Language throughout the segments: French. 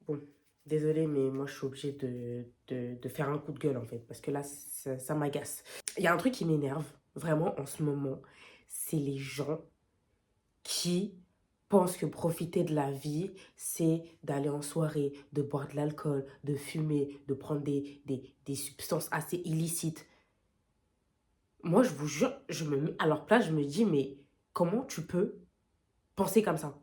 Bon, désolée, mais moi, je suis obligée de faire un coup de gueule, en fait, parce que là, ça m'agace. Il y a un truc qui m'énerve, vraiment, en ce moment, c'est les gens qui pensent que profiter de la vie, c'est d'aller en soirée, de boire de l'alcool, de fumer, de prendre des substances assez illicites. Moi, je vous jure, je me mets à leur place, je me dis, mais comment tu peux penser comme ça?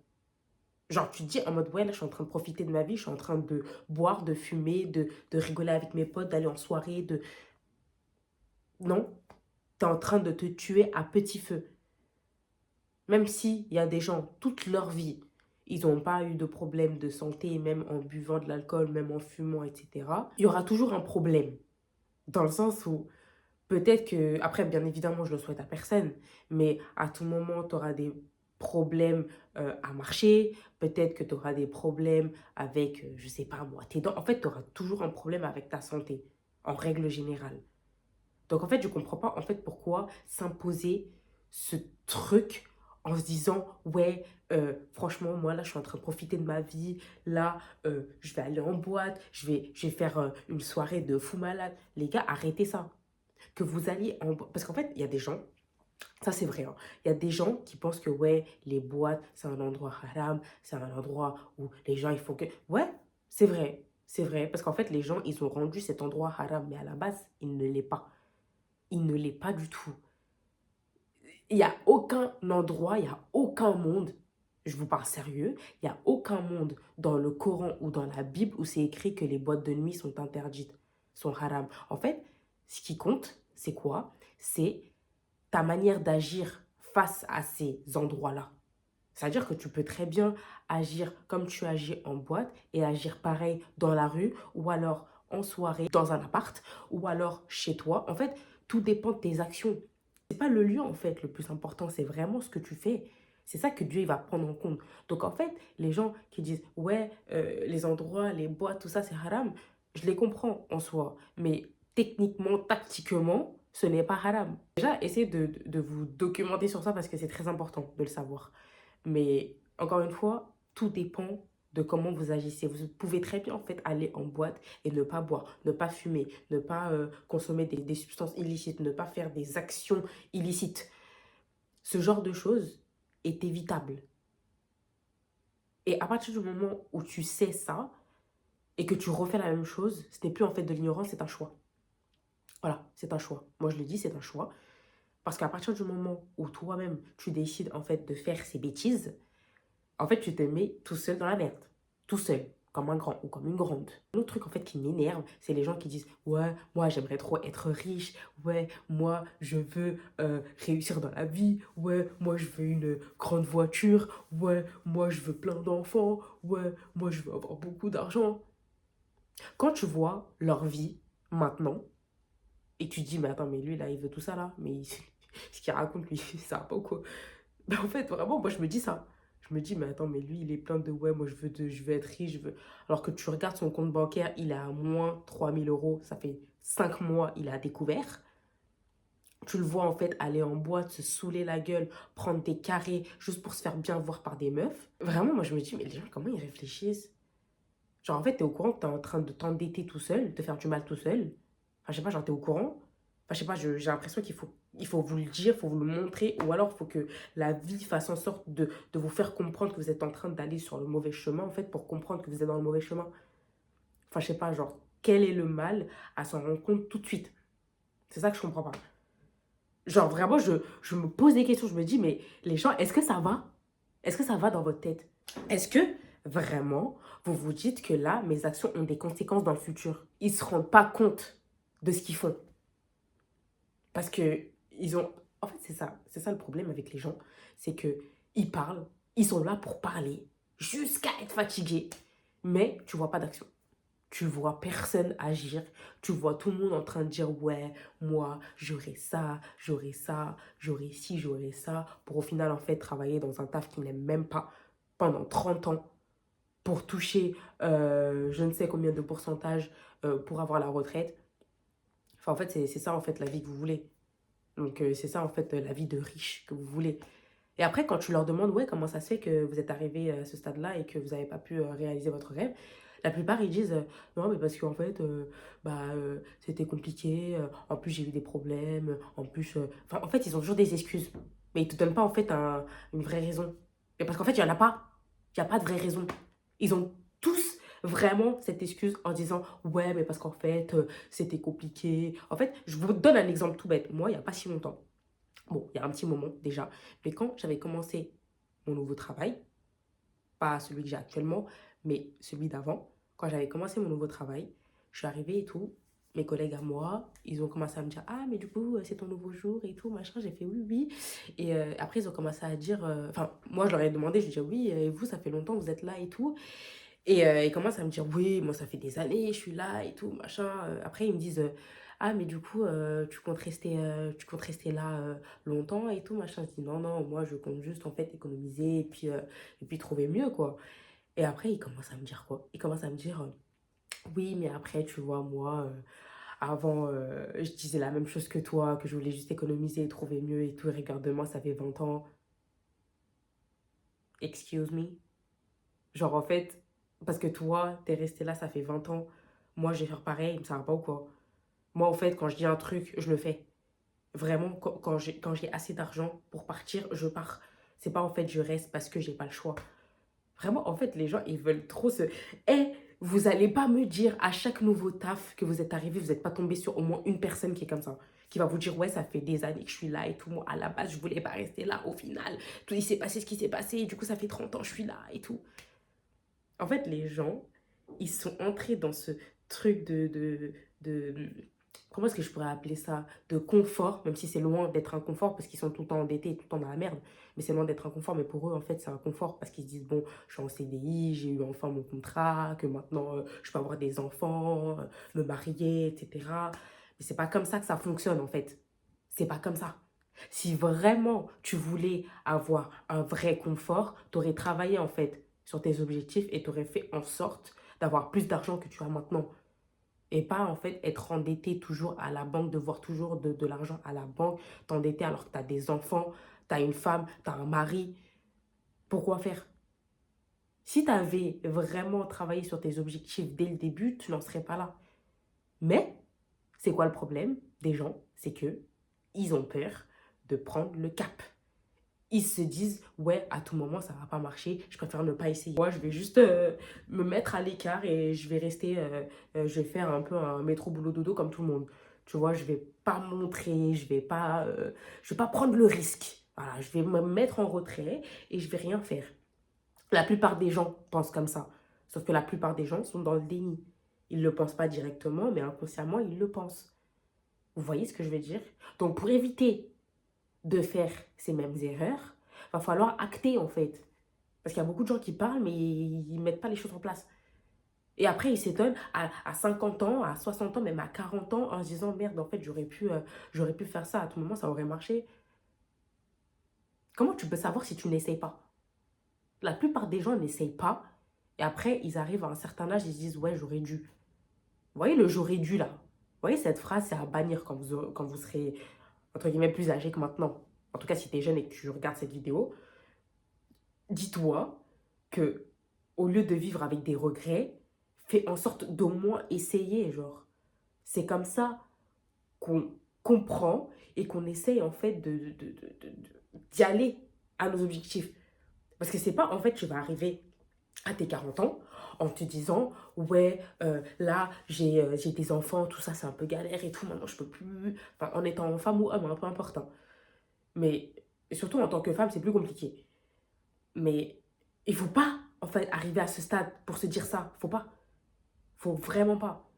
Genre, tu te dis en mode, ouais, là, je suis en train de profiter de ma vie, je suis en train de boire, de fumer, de rigoler avec mes potes, d'aller en soirée, de... Non, t'es en train de te tuer à petit feu. Même s'il y a des gens, toute leur vie, ils n'ont pas eu de problème de santé, même en buvant de l'alcool, même en fumant, etc. Il y aura toujours un problème. Dans le sens où peut-être que, après, bien évidemment, je le souhaite à personne, mais à tout moment, tu auras des problèmes à marcher, peut-être que tu auras des problèmes avec, je sais pas moi, tes dents. En fait, tu auras toujours un problème avec ta santé, en règle générale. Donc, en fait, je comprends pas, en fait, pourquoi s'imposer ce truc en se disant, ouais, franchement, moi, là, je suis en train de profiter de ma vie, là, je vais aller en boîte, je vais faire une soirée de fou malade. Les gars, arrêtez ça que vous alliez en... Parce qu'en fait, il y a des gens, ça c'est vrai, hein, il y a des gens qui pensent que ouais, les boîtes, c'est un endroit haram, c'est un endroit où les gens, il faut que... Ouais, c'est vrai, parce qu'en fait, les gens, ils ont rendu cet endroit haram, mais à la base, il ne l'est pas. Il ne l'est pas du tout. Il n'y a aucun endroit, il n'y a aucun monde, je vous parle sérieux, il n'y a aucun monde dans le Coran ou dans la Bible où c'est écrit que les boîtes de nuit sont interdites, sont haram. En fait, ce qui compte, c'est quoi? C'est ta manière d'agir face à ces endroits-là. C'est-à-dire que tu peux très bien agir comme tu agis en boîte et agir pareil dans la rue ou alors en soirée dans un appart ou alors chez toi. En fait, tout dépend de tes actions. C'est pas le lieu en fait le plus important, c'est vraiment ce que tu fais. C'est ça que Dieu il va prendre en compte. Donc en fait, les gens qui disent ouais, les endroits, les boîtes, tout ça c'est haram, je les comprends en soi. Mais techniquement, tactiquement, ce n'est pas haram. Déjà, essayez de vous documenter sur ça parce que c'est très important de le savoir. Mais encore une fois, tout dépend de comment vous agissez. Vous pouvez très bien en fait aller en boîte et ne pas boire, ne pas fumer, ne pas consommer des substances illicites, ne pas faire des actions illicites. Ce genre de choses est évitable. Et à partir du moment où tu sais ça et que tu refais la même chose, ce n'est plus en fait de l'ignorance, c'est un choix. Voilà, c'est un choix. Moi je le dis, c'est un choix. Parce qu'à partir du moment où toi-même tu décides en fait de faire ces bêtises, en fait, tu te mets tout seul dans la merde. Tout seul, comme un grand ou comme une grande. L'autre truc, en fait, qui m'énerve, c'est les gens qui disent ouais, moi, j'aimerais trop être riche. Ouais, moi, je veux réussir dans la vie. Ouais, moi, je veux une grande voiture. Ouais, moi, je veux plein d'enfants. Ouais, moi, je veux avoir beaucoup d'argent. Quand tu vois leur vie maintenant, et tu te dis, mais attends, mais lui, là, il veut tout ça, là. Mais ce qu'il raconte, lui, ça va pas ou quoi? Ben, en fait, vraiment, moi, je me dis ça. Je me dis, mais attends, mais lui, il est plein de ouais, moi, je veux être riche. Je veux... Alors que tu regardes son compte bancaire, il est à moins 3 000 euros. Ça fait 5 mois, il a découvert. Tu le vois, en fait, aller en boîte, se saouler la gueule, prendre des carrés juste pour se faire bien voir par des meufs. Vraiment, moi, je me dis, mais les gens, comment ils réfléchissent? Genre, en fait, t'es au courant que t'es en train de t'endetter tout seul, de faire du mal tout seul. Enfin, je sais pas, genre, t'es au courant. Enfin, je sais pas, j'ai l'impression il faut vous le dire, il faut vous le montrer, ou alors il faut que la vie fasse en sorte de vous faire comprendre que vous êtes en train d'aller sur le mauvais chemin, en fait, pour comprendre que vous êtes dans le mauvais chemin. Enfin, je sais pas, genre, quel est le mal à s'en rendre compte tout de suite? C'est ça que je comprends pas. Genre, vraiment, je me pose des questions, je me dis, mais les gens, est-ce que ça va? Est-ce que ça va dans votre tête? Est-ce que vraiment, vous vous dites que là, mes actions ont des conséquences dans le futur? Ils ne se rendent pas compte de ce qu'ils font. Parce que ils ont... En fait, c'est ça le problème avec les gens. C'est que ils parlent, ils sont là pour parler, jusqu'à être fatigués. Mais tu vois pas d'action. Tu vois personne agir. Tu vois tout le monde en train de dire ouais, moi, j'aurai ça, j'aurai ci, j'aurai ça. Pour au final, en fait, travailler dans un taf qu'ils n'aiment même pas pendant 30 ans pour toucher je ne sais combien de pourcentage pour avoir la retraite. Enfin, en fait, c'est ça, en fait, la vie que vous voulez. Donc, c'est ça, en fait, la vie de riche que vous voulez. Et après, quand tu leur demandes, ouais, comment ça se fait que vous êtes arrivé à ce stade-là et que vous n'avez pas pu réaliser votre rêve, La plupart, ils disent, non, mais parce qu'en fait, c'était compliqué, en plus, j'ai eu des problèmes, en plus... Enfin, en fait, ils ont toujours des excuses. Mais ils te donnent pas, en fait, une vraie raison. Et parce qu'en fait, il y en a pas. Il n'y a pas de vraie raison. Ils ont tous vraiment cette excuse en disant, ouais, mais parce qu'en fait, c'était compliqué. En fait, je vous donne un exemple tout bête. Moi, il n'y a pas si longtemps, bon, il y a un petit moment déjà, mais quand j'avais commencé mon nouveau travail, pas celui que j'ai actuellement, mais celui d'avant. Quand j'avais commencé mon nouveau travail, je suis arrivée et tout. Mes collègues à moi, ils ont commencé à me dire, ah, mais du coup, c'est ton nouveau jour et tout, machin. J'ai fait oui, oui. Et après, ils ont commencé à dire, enfin, moi, je leur ai demandé, je lui ai dit, oui, et vous, ça fait longtemps que vous êtes là et tout. Et ils commencent à me dire, oui, moi, ça fait des années, je suis là et tout, machin. Après, ils me disent, ah, mais du coup, tu comptes rester là longtemps et tout, machin. Je dis, non, non, moi, je compte juste, en fait, économiser et puis trouver mieux, quoi. Et après, il commence à me dire quoi? Il commence à me dire, oui, mais après, tu vois, moi, avant, je disais la même chose que toi, que je voulais juste économiser et trouver mieux et tout. Et regarde-moi, ça fait 20 ans. Excuse me. Genre, en fait, parce que toi, t'es resté là, ça fait 20 ans. Moi, je vais faire pareil, ça va pas ou quoi? Moi, en fait, quand je dis un truc, je le fais. Vraiment, quand j'ai assez d'argent pour partir, je pars. C'est pas en fait, je reste parce que j'ai pas le choix. Vraiment, en fait, les gens, ils veulent trop se... Eh, vous allez pas me dire à chaque nouveau taf que vous êtes arrivé, vous n'êtes pas tombé sur au moins une personne qui est comme ça. Qui va vous dire, ouais, ça fait des années que je suis là et tout. Moi, à la base, je voulais pas rester là. Au final, tout il s'est passé ce qui s'est passé. Et du coup, ça fait 30 ans, je suis là et tout. En fait, les gens, ils sont entrés dans ce truc de comment est-ce que je pourrais appeler ça? De confort, même si c'est loin d'être un confort parce qu'ils sont tout le temps endettés et tout le temps dans la merde. Mais c'est loin d'être un confort. Mais pour eux, en fait, c'est un confort parce qu'ils se disent, bon, je suis en CDI, j'ai eu enfin mon contrat, que maintenant, je peux avoir des enfants, me marier, etc. Mais c'est pas comme ça que ça fonctionne, en fait. C'est pas comme ça. Si vraiment tu voulais avoir un vrai confort, tu aurais travaillé en fait sur tes objectifs et tu aurais fait en sorte d'avoir plus d'argent que tu as maintenant. Et pas en fait être endetté toujours à la banque, devoir toujours de l'argent à la banque, t'endetter alors que tu as des enfants, tu as une femme, tu as un mari. Pourquoi faire? Si tu avais vraiment travaillé sur tes objectifs dès le début, tu n'en serais pas là. Mais c'est quoi le problème des gens? C'est que ils ont peur de prendre le cap. Ils se disent, ouais, à tout moment, ça va pas marcher, je préfère ne pas essayer. Moi, je vais juste me mettre à l'écart et je vais rester, je vais faire un peu un métro boulot dodo comme tout le monde. Tu vois, je vais pas montrer, je vais pas prendre le risque. Voilà, je vais me mettre en retrait et je vais rien faire. La plupart des gens pensent comme ça. Sauf que la plupart des gens sont dans le déni. Ils ne le pensent pas directement, mais inconsciemment, ils le pensent. Vous voyez ce que je veux dire? Donc, pour éviter de faire ces mêmes erreurs, va falloir acter en fait. Parce qu'il y a beaucoup de gens qui parlent, mais ils ne mettent pas les choses en place. Et après, ils s'étonnent à 50 ans, à 60 ans, même à 40 ans, en se disant, merde, en fait, j'aurais pu faire ça, à tout moment, ça aurait marché. Comment tu peux savoir si tu n'essayes pas? La plupart des gens n'essayent pas, et après, ils arrivent à un certain âge, ils se disent, ouais, j'aurais dû. Vous voyez le j'aurais dû là? Vous voyez, cette phrase, c'est à bannir quand vous serez, entre guillemets, plus âgé que maintenant. En tout cas, si tu es jeune et que tu regardes cette vidéo, dis-toi que au lieu de vivre avec des regrets, fais en sorte d'au moins essayer, genre. C'est comme ça qu'on comprend et qu'on essaye en fait d'y aller à nos objectifs. Parce que c'est pas en fait tu vas arriver à tes 40 ans en te disant ouais là j'ai des enfants, tout ça c'est un peu galère et tout, maintenant je peux plus. Enfin en étant femme ou homme, un peu important. Mais surtout en tant que femme c'est plus compliqué. Mais il faut pas, en fait, arriver à ce stade pour se dire ça. Faut pas. Faut vraiment pas.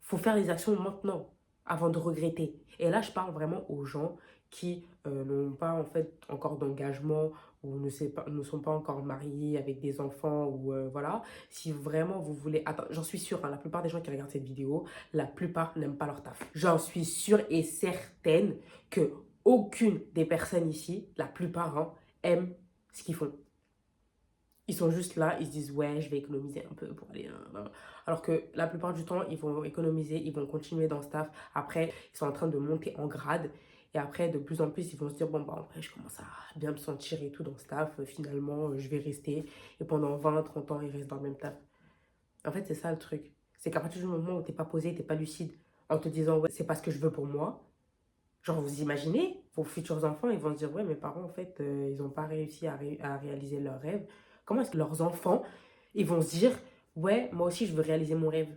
Faut faire les actions maintenant, avant de regretter. Et là, je parle vraiment aux gens qui n'ont pas, en fait, encore d'engagement ou ne sont pas encore mariés avec des enfants ou voilà. Si vraiment vous voulez... Attends, j'en suis sûre, hein, la plupart des gens qui regardent cette vidéo, la plupart n'aiment pas leur taf. J'en suis sûre et certaine que aucune des personnes ici, la plupart, hein, aiment ce qu'ils font. Ils sont juste là, ils se disent ouais, je vais économiser un peu pour aller. Alors que la plupart du temps, ils vont économiser, ils vont continuer dans ce taf. Après, ils sont en train de monter en grade. Et après, de plus en plus, ils vont se dire bon, bah, après, je commence à bien me sentir et tout dans ce taf. Finalement, je vais rester. Et pendant 20, 30 ans, ils restent dans le même taf. En fait, c'est ça le truc. C'est qu'à partir du moment où t'es pas posé, t'es pas lucide, en te disant, ouais, c'est pas ce que je veux pour moi, genre, vous imaginez, vos futurs enfants, ils vont se dire, ouais, mes parents, en fait, ils n'ont pas réussi à réaliser leurs rêves. Comment est-ce que leurs enfants, ils vont se dire, ouais, moi aussi, je veux réaliser mon rêve.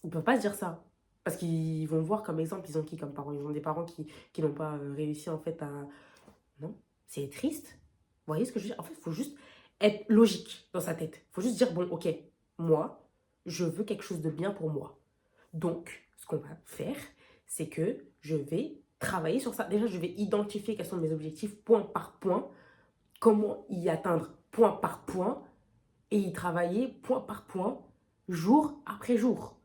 Ils ne peuvent pas se dire ça. Parce qu'ils vont voir comme exemple, ils ont qui comme parents? Ils ont des parents qui n'ont pas réussi, en fait, à... Non, c'est triste. Vous voyez ce que je veux dire? En fait, il faut juste être logique dans sa tête. Il faut juste dire, bon, ok, moi, je veux quelque chose de bien pour moi. Donc, ce qu'on va faire, c'est que je vais travailler sur ça. Déjà, je vais identifier quels sont mes objectifs point par point, comment y atteindre point par point, et y travailler point par point, jour après jour.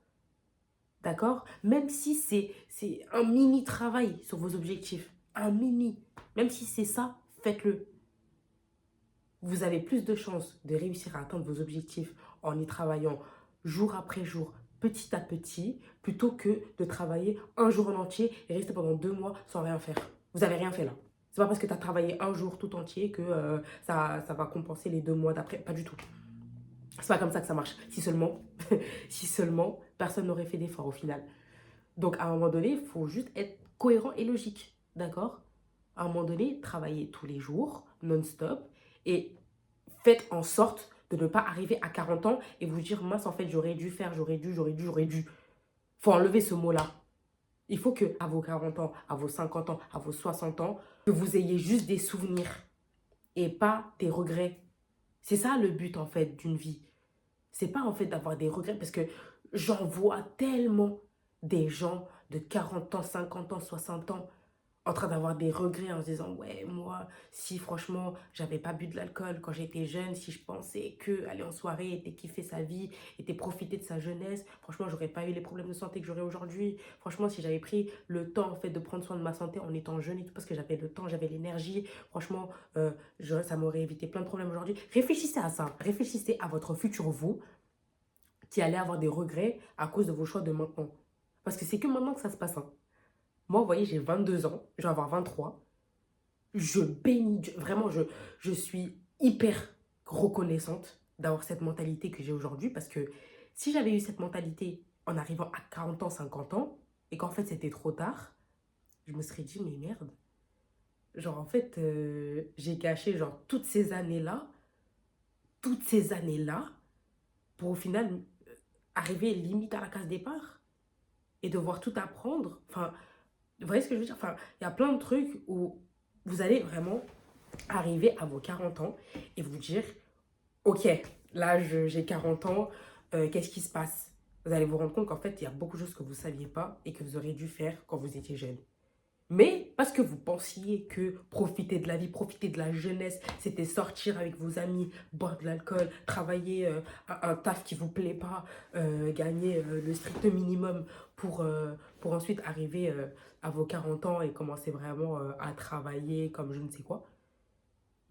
D'accord? Même si c'est un mini travail sur vos objectifs, un mini, même si c'est ça, faites-le. Vous avez plus de chances de réussir à atteindre vos objectifs en y travaillant jour après jour, petit à petit, plutôt que de travailler un jour en entier et rester pendant 2 mois sans rien faire. Vous n'avez rien fait là. C'est pas parce que tu as travaillé un jour tout entier que ça va compenser les 2 mois d'après. Pas du tout. C'est pas comme ça que ça marche. Si seulement, si seulement personne n'aurait fait d'effort au final. Donc à un moment donné, il faut juste être cohérent et logique. D'accord? À un moment donné, travaillez tous les jours, non-stop, et faites en sorte de ne pas arriver à 40 ans et vous dire, mince, en fait, j'aurais dû faire, j'aurais dû. Faut enlever ce mot-là. Il faut que, à vos 40 ans, à vos 50 ans, à vos 60 ans, que vous ayez juste des souvenirs et pas des regrets. C'est ça le but, en fait, d'une vie. C'est pas, en fait, d'avoir des regrets parce que j'en vois tellement des gens de 40 ans, 50 ans, 60 ans en train d'avoir des regrets en se disant ouais moi si franchement j'avais pas bu de l'alcool quand j'étais jeune, si je pensais que aller en soirée était kiffer sa vie, était profiter de sa jeunesse, franchement j'aurais pas eu les problèmes de santé que j'aurais aujourd'hui, franchement si j'avais pris le temps en fait de prendre soin de ma santé en étant jeune et tout parce que j'avais le temps, j'avais l'énergie, franchement ça m'aurait évité plein de problèmes aujourd'hui. Réfléchissez à ça, réfléchissez à votre futur vous qui allait avoir des regrets à cause de vos choix de maintenant, parce que c'est que maintenant que ça se passe, hein. Moi, vous voyez, j'ai 22 ans, je vais avoir 23. Je bénis Dieu. Vraiment, je suis hyper reconnaissante d'avoir cette mentalité que j'ai aujourd'hui. Parce que si j'avais eu cette mentalité en arrivant à 40 ans, 50 ans, et qu'en fait c'était trop tard, je me serais dit, mais merde. Genre, en fait, j'ai gâché genre toutes ces années-là, pour au final arriver limite à la case départ et devoir tout apprendre. Enfin, vous voyez ce que je veux dire? Enfin, il y a plein de trucs où vous allez vraiment arriver à vos 40 ans et vous dire, ok, là j'ai 40 ans, qu'est-ce qui se passe? Vous allez vous rendre compte qu'en fait, il y a beaucoup de choses que vous ne saviez pas et que vous auriez dû faire quand vous étiez jeune. Mais parce que vous pensiez que profiter de la vie, profiter de la jeunesse, c'était sortir avec vos amis, boire de l'alcool, travailler un taf qui ne vous plaît pas, gagner le strict minimum pour ensuite arriver à vos 40 ans et commencer vraiment à travailler comme je ne sais quoi.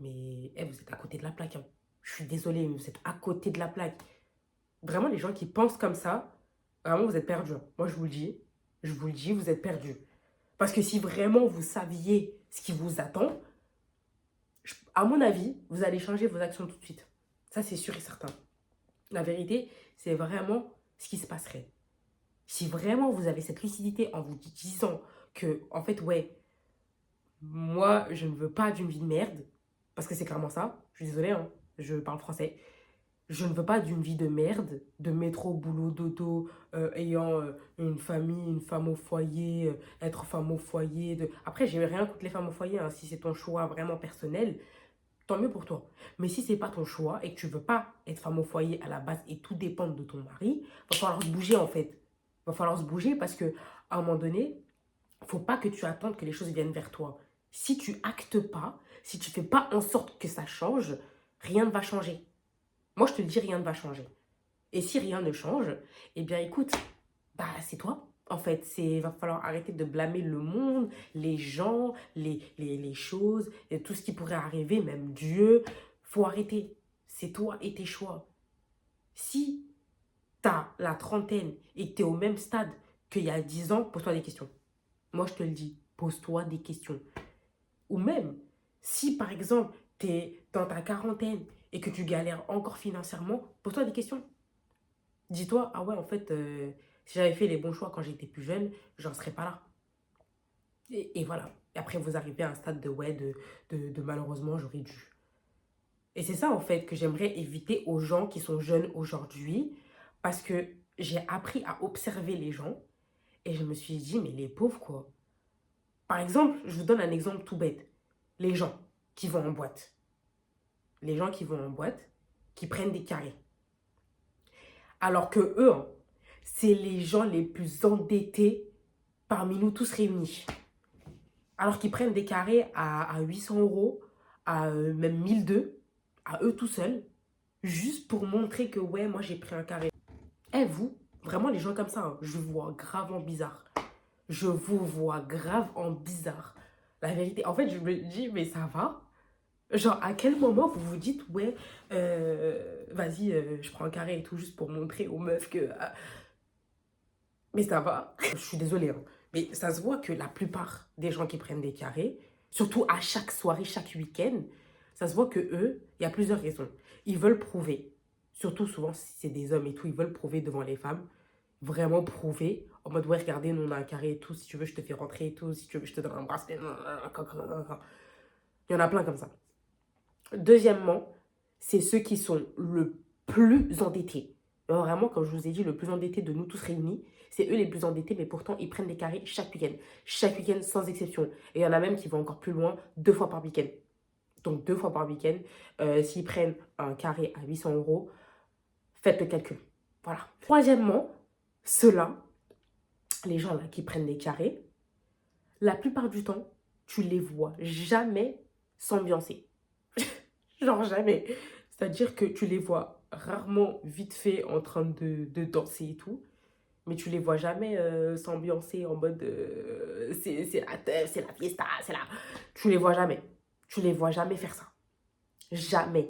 Mais vous êtes à côté de la plaque, hein. Je suis désolée, mais vous êtes à côté de la plaque. Vraiment, les gens qui pensent comme ça, vraiment, vous êtes perdus, hein. Moi, je vous le dis, vous êtes perdus. Parce que si vraiment vous saviez ce qui vous attend, à mon avis, vous allez changer vos actions tout de suite. Ça, c'est sûr et certain. La vérité, c'est vraiment ce qui se passerait. Si vraiment vous avez cette lucidité en vous disant que, en fait, ouais, moi, je ne veux pas d'une vie de merde, parce que c'est clairement ça, je suis désolée, hein, je parle français. Je ne veux pas d'une vie de merde, de métro, boulot, dodo, ayant une famille, une femme au foyer, être femme au foyer. Après, j'ai rien contre les femmes au foyer, hein. Si c'est ton choix vraiment personnel, tant mieux pour toi. Mais si c'est pas ton choix et que tu veux pas être femme au foyer à la base et tout dépendre de ton mari, va falloir se bouger en fait. Va falloir se bouger parce que à un moment donné, faut pas que tu attendes que les choses viennent vers toi. Si tu actes pas, si tu fais pas en sorte que ça change, rien ne va changer. Moi, je te le dis, rien ne va changer. Et si rien ne change, eh bien écoute, bah c'est toi. En fait, il va falloir arrêter de blâmer le monde, les gens, les choses, et tout ce qui pourrait arriver, même Dieu. Faut arrêter. C'est toi et tes choix. Si tu as la trentaine et que tu es au même stade qu'il y a 10 ans, pose-toi des questions. Moi, je te le dis, pose-toi des questions. Ou même, si par exemple, tu es dans ta quarantaine et que tu galères encore financièrement, pose-toi des questions. Dis-toi, ah ouais, en fait, si j'avais fait les bons choix quand j'étais plus jeune, j'en serais pas là. Et voilà. Et après, vous arrivez à un stade de ouais, de malheureusement, j'aurais dû. Et c'est ça, en fait, que j'aimerais éviter aux gens qui sont jeunes aujourd'hui, parce que j'ai appris à observer les gens et je me suis dit, mais les pauvres, quoi. Par exemple, je vous donne un exemple tout bête. Les gens qui vont en boîte. Les gens qui vont en boîte, qui prennent des carrés. Alors que eux, hein, c'est les gens les plus endettés parmi nous tous réunis. Alors qu'ils prennent des carrés à 800 euros, à même 1002, à eux tout seuls, juste pour montrer que ouais, moi j'ai pris un carré. Eh vous, vraiment les gens comme ça, hein, je vous vois grave en bizarre. Je vous vois grave en bizarre. La vérité, en fait, je me dis, mais ça va? Genre, à quel moment vous vous dites, ouais, vas-y, je prends un carré et tout, juste pour montrer aux meufs que... mais ça va. Je suis désolée, hein, mais ça se voit que la plupart des gens qui prennent des carrés, surtout à chaque soirée, chaque week-end, ça se voit que eux, il y a plusieurs raisons. Ils veulent prouver, surtout souvent si c'est des hommes et tout, ils veulent prouver devant les femmes, vraiment prouver, en mode, ouais, regardez, nous on a un carré et tout, si tu veux, je te fais rentrer et tout, si tu veux, je te donne un bracelet. Il y en a plein comme ça. Deuxièmement, c'est ceux qui sont le plus endettés. Vraiment, comme je vous ai dit, le plus endetté de nous tous réunis, c'est eux les plus endettés, mais pourtant, ils prennent des carrés chaque week-end. Chaque week-end, sans exception. Et il y en a même qui vont encore plus loin, 2 fois par week-end. Donc, 2 fois par week-end, s'ils prennent un carré à 800 euros, faites le calcul. Voilà. Troisièmement, ceux-là, les gens là qui prennent des carrés, la plupart du temps, tu les vois jamais s'ambiancer. Genre jamais. C'est-à-dire que tu les vois rarement vite fait en train de danser et tout. Mais tu les vois jamais s'ambiancer en mode c'est la teuf, c'est la fiesta, c'est la... Tu les vois jamais. Tu les vois jamais faire ça. Jamais.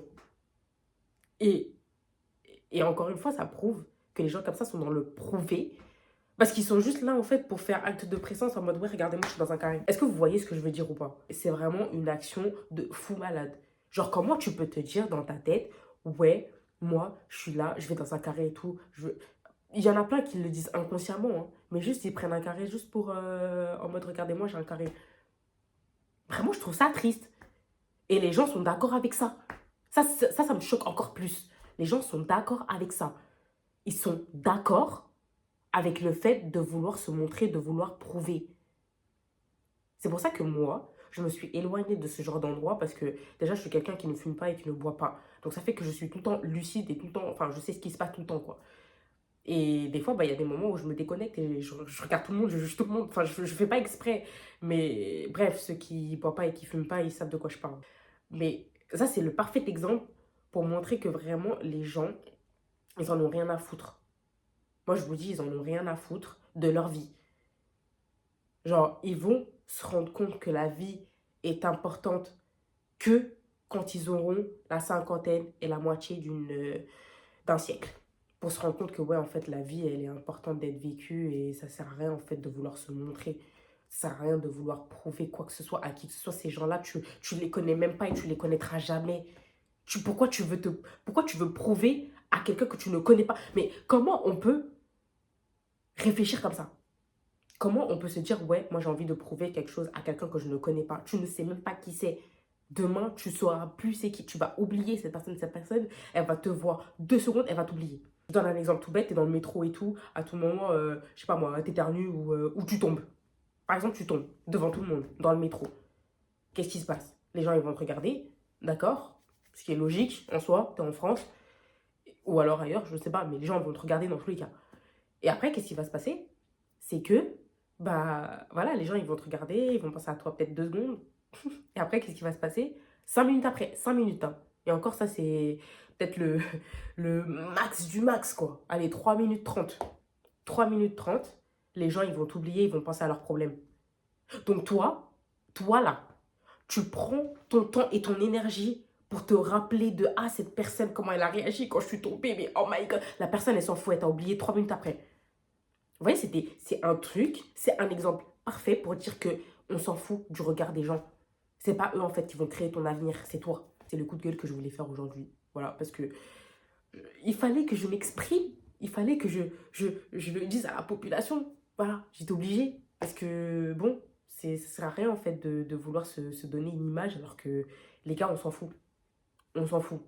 Et, et encore une fois, ça prouve que les gens comme ça sont dans le prouver. Parce qu'ils sont juste là en fait pour faire acte de présence en mode ouais, regardez-moi, je suis dans un carré. Est-ce que vous voyez ce que je veux dire ou pas? C'est vraiment une action de fou malade. Genre, comment tu peux te dire dans ta tête, ouais, moi, je suis là, je vais dans un carré et tout. Il y en a plein qui le disent inconsciemment, hein, mais juste ils prennent un carré juste pour en mode regardez-moi, j'ai un carré. Vraiment, je trouve ça triste. Et les gens sont d'accord avec ça. Ça me choque encore plus. Les gens sont d'accord avec ça. Ils sont d'accord avec le fait de vouloir se montrer, de vouloir prouver. C'est pour ça que moi, je me suis éloignée de ce genre d'endroit parce que déjà, je suis quelqu'un qui ne fume pas et qui ne boit pas. Donc ça fait que je suis tout le temps lucide et tout le temps, enfin, je sais ce qui se passe tout le temps, quoi. Et des fois, bah, il y a des moments où je me déconnecte et je regarde tout le monde, je juge tout le monde. Enfin, je fais pas exprès. Mais bref, ceux qui boivent pas et qui fument pas, ils savent de quoi je parle. Mais ça, c'est le parfait exemple pour montrer que vraiment, les gens, ils en ont rien à foutre. Moi, je vous dis, ils en ont rien à foutre de leur vie. Genre, ils vont se rendre compte que la vie est importante que quand ils auront la cinquantaine et la moitié d'un siècle. Pour se rendre compte que, ouais, en fait, la vie, elle est importante d'être vécue et ça sert à rien, en fait, de vouloir se montrer. Ça sert à rien de vouloir prouver quoi que ce soit à qui que ce soit. Ces gens-là, tu les connais même pas et tu les connaîtras jamais. Pourquoi tu veux prouver à quelqu'un que tu ne connais pas? Mais comment on peut réfléchir comme ça? Comment on peut se dire, ouais, moi j'ai envie de prouver quelque chose à quelqu'un que je ne connais pas. Tu ne sais même pas qui c'est. Demain, tu sauras plus c'est qui. Tu vas oublier cette personne, elle va te voir 2 secondes, elle va t'oublier. Je donne un exemple tout bête, t'es dans le métro et tout, à tout moment, je sais pas moi, t'éternues ou tu tombes. Par exemple, tu tombes devant tout le monde, dans le métro. Qu'est-ce qui se passe? Les gens, ils vont te regarder, d'accord? Ce qui est logique en soi, t'es en France, ou alors ailleurs, je ne sais pas, mais les gens vont te regarder dans tous les cas. Et après, qu'est-ce qui va se passer? C'est que, bah voilà, les gens ils vont te regarder, ils vont penser à toi peut-être 2 secondes. Et après, qu'est-ce qui va se passer? 5 minutes après, 5 minutes, hein. Et encore, ça, c'est peut-être le max du max, quoi. Allez, 3 minutes 30. 3 minutes 30, les gens ils vont t'oublier, ils vont penser à leurs problèmes. Donc toi là, tu prends ton temps et ton énergie pour te rappeler de ah, cette personne, comment elle a réagi quand je suis tombée, mais oh my god, la personne elle s'en fout, elle t'a oublié 3 minutes après. Vous voyez, c'est un truc, c'est un exemple parfait pour dire que on s'en fout du regard des gens. C'est pas eux en fait qui vont créer ton avenir, c'est toi. C'est le coup de gueule que je voulais faire aujourd'hui. Voilà, parce que il fallait que je m'exprime. il fallait que je le dise à la population. Voilà, j'étais obligée. Parce que, bon, ça sert à rien, en fait, de vouloir se donner une image alors que, les gars, on s'en fout. On s'en fout.